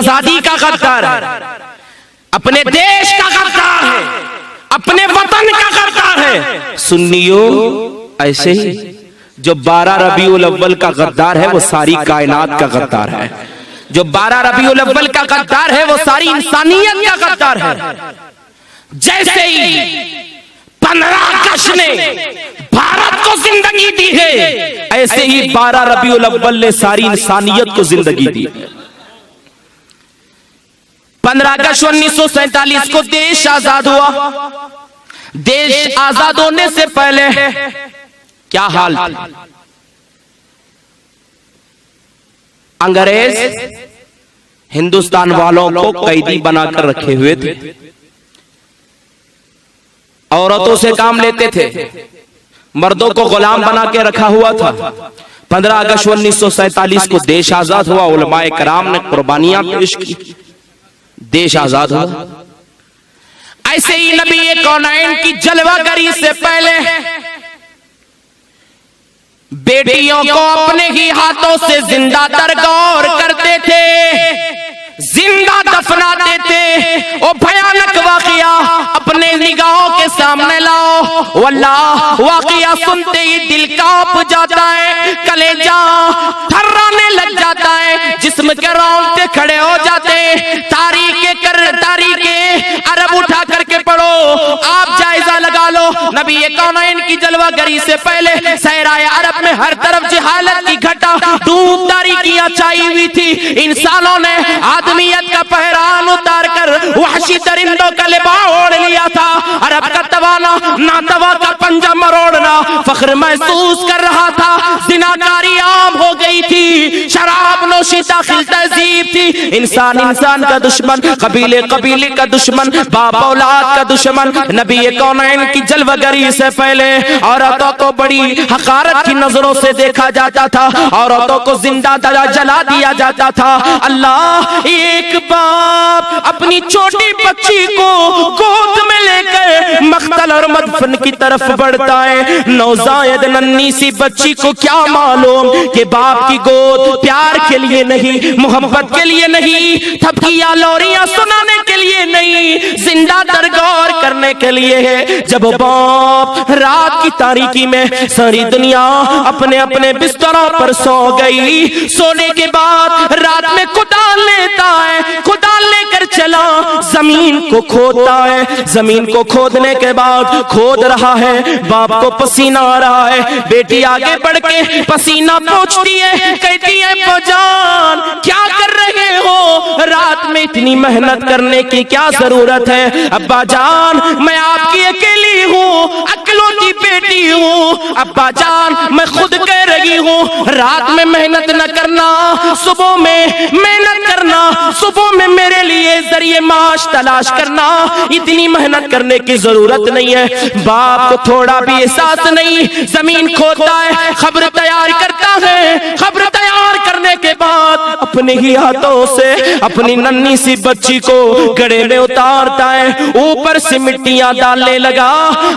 आजादी का गद्दार है, अपने देश का गद्दार है, अपने वतन का गद्दार है। सुन्नियों ऐसे ही जो 12 रबीउल अव्वल का गद्दार है वो सारी कायनात का गद्दार है। जो 12 रबीउल अव्वल का गद्दार है वो सारी इंसानियत का गद्दार है। जैसे ही 15 अगस्त ने भारत को जिंदगी दी है, ऐसे ही 12 रबीउल अव्वल ने सारी इंसानियत को जिंदगी दी है। 15 अगस्त 1947 को देश आजाद हुआ। देश आजाद होने से पहले क्या हाल था? अंग्रेज हिंदुस्तान वालों को कैदी बनाकर रखे हुए थे, औरतों से काम लेते थे, मर्दों को गुलाम बना के रखा हुआ था। 15 अगस्त 1947 को देश आजाद हुआ। उलमाए कराम ने कुर्बानियां पेश की, देश आजाद हुआ। ऐसे ही नबी कौनैन की जलवागरी से पहले बेटियों को अपने ही हाथों से जिंदा दरगौर करते थे, जिंदा दफनाते थे। ओ भयानक वाकया अपने निगाहों के सामने लाओ। वल्लाह वाकया सुनते ही दिल कांप जाता है, कलेजा थर्राने लग जाता है, जिस्म के रोंगटे खड़े हो जाते। तारीखे अरब उठा करके पढ़ो, आप जायजा लगा लो। नबी कौनैन की जलवागरी से पहले सहराए अरब में हर तरफ जहालत की घटा धूप तारीखियां छाई हुई थी। इंसानों ने आदमियत का पहरान उतार कर वहशी दरिंदों का लिबास ओढ़ लिया था। अरब का तवाना नातवा का पंजा मरोड़ना फख्र महसूस कर रहा था। जिनाकारी आम हो गई थी, शराब नोशी दाखिल तहजीब थी। इंसान का दुश्मन, कबीले का दुश्मन, बाप औलाद का दुश्मन। नबी कौनैन की जलवागरी से पहले औरतों को बड़ी हकारत की नजरों से देखा जाता था, औरतों को जिंदा जला दिया जाता था। अल्लाह, एक बाप अपनी छोटी बच्ची को गोद में लेकर मख्तल और मदफन की तरफ बढ़ता है। नौजायद नन्ही सी बच्ची को क्या मालूम कि बाप की गोद प्यार के लिए नहीं, मोहब्बत के लिए नहीं, थपकियां लोरियां सुनाने के लिए नहीं, जिंदा दरगौर करने के लिए है। जब बाप रात की तारीकी में सारी दुनिया अपने अपने बिस्तरों पर सो गई, सोने के बाद रात में कुदाल लेता है, कुदाल लेकर चला जमीन को खोदता है। जमीन को खोदने के बाद खोद रहा है, बाप को पसीना आ रहा है। बेटी आगे बढ़ के पसीना पोंछती है, कहती है बजान क्या कर रहे हो, रात में इतनी मेहनत करने की क्या जरूरत है। अब्बा जान मैं आपकी अकेली हूँ, अकेलोती बेटी हूँ। अब्बा जान मैं खुद कह रही हूँ रात में मेहनत न करना, सुबह में मेहनत करना, सुबह में मेरे लिए जरिए माश तलाश करना, इतनी मेहनत करने की जरूरत नहीं है। बाप को थोड़ा भी एहसास नहीं, जमीन खोदता है, खबर तैयार करता है। खबर तैयार करने के बाद अपने ही हाथों से अपनी नन्ही सी बच्ची को गड़े में उतारता है, ऊपर से मिट्टियां डालने लगा,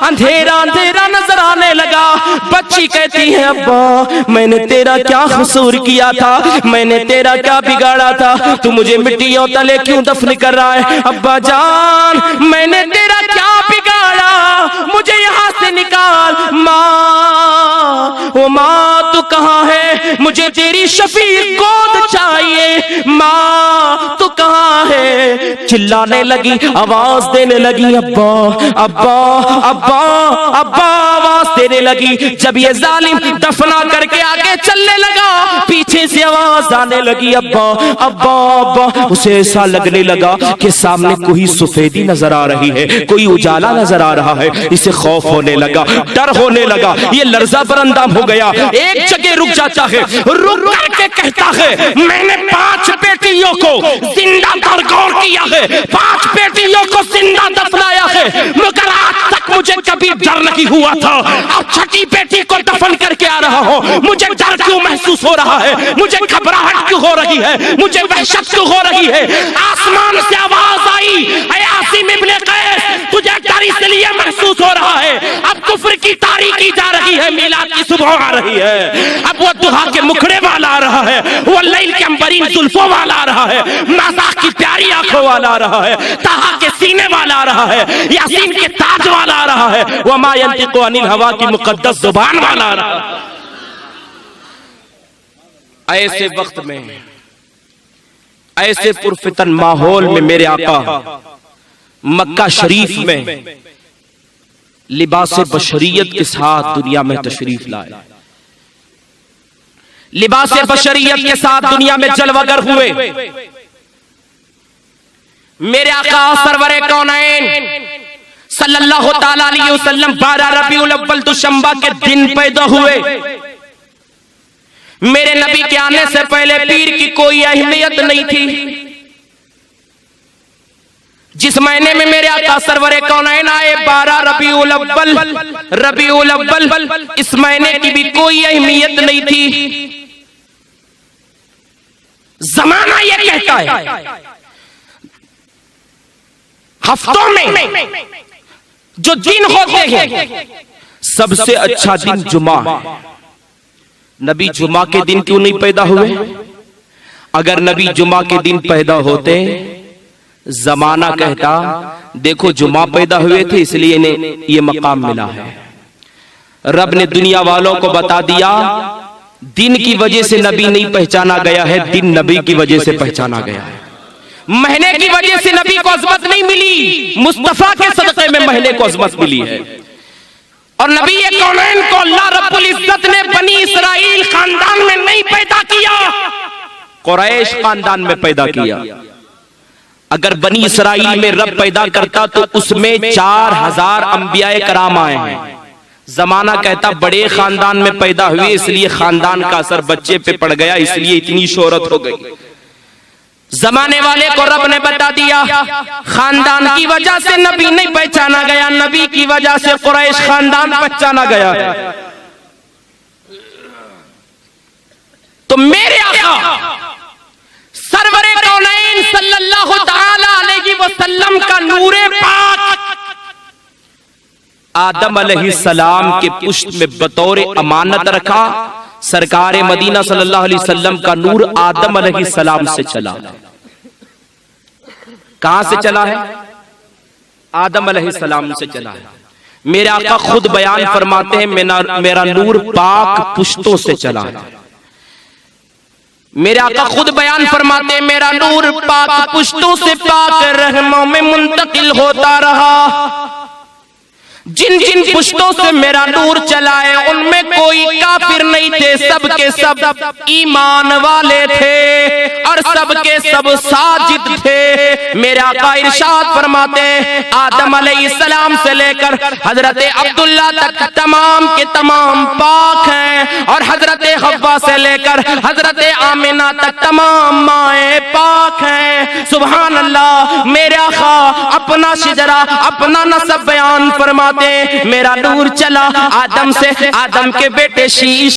अंधेरा अंधेरा नजर आने लगा। बच्ची कहती है अब्बा मैंने तेरा क्या कसूर किया था, मैंने तेरा क्या बिगाड़ा था, तू मुझे मिट्टियों तले क्यों दफन कर रहा है। अब्बा जान मैंने तेरा क्या बिगाड़ा, मुझे यहाँ से निकाल। माँ ओ माँ तू कहाँ है, मुझे तेरी शफीक गोद चाहिए। माँ तू कहाँ है, चिल्लाने लगी, आवाज देने लगी अब्बा अब्बा अब्बा अब्बा, आवाज देने लगी। जब ये जालिम दफना करके आगे चलने लगा, पीछे से आवाज आने लगी अब्बा अब्बा अब्बा। उसे ऐसा लगने लगा कि सामने कोई सफेदी नजर आ रही है, कोई उजाला नजर आ रहा है। इसे खौफ होने लगा, डर होने लगा, ये लर्जा बरंदाम हो गया। एक जगह रुक जाता है, रुक करके कहता है मैंने 5 बेटियों को जिंदा दरगौर किया है, 5 बेटियों को जिंदा दफनाया है, मगर आज तक मुझे कभी डर नहीं हुआ था। और 6ठी बेटी को दफन करके आ रहा हूँ, मुझे डर क्यों महसूस हो रहा है, मुझे घबराहट क्यों हो रही है, मुझे वहशत क्यों हो रही है। आसमान से आवाज आई, ऐ आसिम इब्ने कैस तुझे डर इसलिए महसूस हो रहा है, अब कुफ्र की तारीकी जा रही है, मीलाद की सुबह आ रही है। अब वो दुहा के मुखड़े वाला आ रहा है, वो लैल के अंबरीन जुल्फों वाला आ रहा है, नाज़ाक की प्यारी आंखों वाला आ रहा है, ताहा के सीने वाला आ रहा है, यासीन के ताज वाला आ रहा है, वो मा यंतिकु अनिल हवा की मुकद्दस जुबान वाला आ रहा है। ऐसे वक्त में, ऐसे पुरफितन माहौल में मेरे आका मक्का शरीफ में लिबास बशरियत के साथ दुनिया में तशरीफ लाए, लिबास बशरियत के साथ दुनिया में जलवागर हुए। मेरे आका सरवरे कौनैन सल्लल्लाहु ताला अलैहि वसल्लम 12 रबीउल अव्वल दुशंबा के दिन पैदा हुए। मेरे नबी के आने से पहले पीर की कोई अहमियत नहीं थी। जिस महीने में मेरे आका सरवरे कौनैन आए 12 रबीउल अव्वल, इस महीने की भी कोई अहमियत नहीं थी। जमाना ये कहता है हफ्तों में जो दिन होते हैं सबसे अच्छा दिन जुमा है। नबी जुमा के दिन क्यों नहीं पैदा हुए? अगर नबी जुमा के दिन पैदा होते, जमाना कहता देखो जुमा पैदा हुए थे इसलिए इन्हें ये मकाम मिला है। रब ने दुनिया वालों को बता दिया दिन की वजह से नबी नहीं पहचाना गया है, दिन नबी की वजह से पहचाना गया है। महीने की वजह से नबी को अज़मत नहीं मिली, मुस्तफा के सदक़े में महीने को अज़मत मिली है। और नबी कौनैन को अल्लाह रब्बुल इज्जत ने बनी इसराइल खानदान में नहीं पैदा किया, कुरैश खानदान में पैदा किया। अगर बनी इसराइल में रब पैदा करता तो उसमें 4000 अंबियाए कराम आए हैं। जमाना कहता बड़े खानदान में पैदा हुए इसलिए खानदान का असर बच्चे पे पड़ गया, इसलिए इतनी शोहरत हो गई। जमाने वाले को रब ने बता दिया खानदान की वजह से नबी नहीं पहचाना गया, नबी की वजह से कुरैश खानदान पहचाना गया है। तो मेरे आका सरवरे कौनैन सल्लल्लाहु ताला अलैहि वसल्लम का नूरे पाक आदम अलैहिस्सलाम के पुष्ट में बतौर अमानत रखा। सरकारे मदीना सल्लल्लाहु अलैहि वसल्लम का नूर आदम अलैहिस्सलाम से चला। कहां से चला है? आदम अलैहिस्सलाम से चला है। मेरे आका खुद बयान फरमाते हैं मेरा नूर पाक पुश्तों से चला है। मेरे आका खुद बयान फरमाते हैं मेरा नूर पाक पुश्तों से पाक रहमों में मुंतकिल होता रहा। जिन जिन पुश्तों से मेरा नूर चला है उनमें कोई काफिर नहीं थे, सब के सब ईमान वाले थे और सब के सब साजिद थे। मेरे आका इरशाद फरमाते आदम अलैहिस्सलाम से लेकर हजरत अब्दुल्ला तक तमाम के तमाम पाक हैं और हजरत हव्वा से लेकर हजरत आमिना तक तमाम माए पाक हैं। सुभान अल्लाह। मेरे आका अपना शिजरा अपना नसब बयान फरमाते मेरा नूर चला आदम से, आदम के बेटे शीश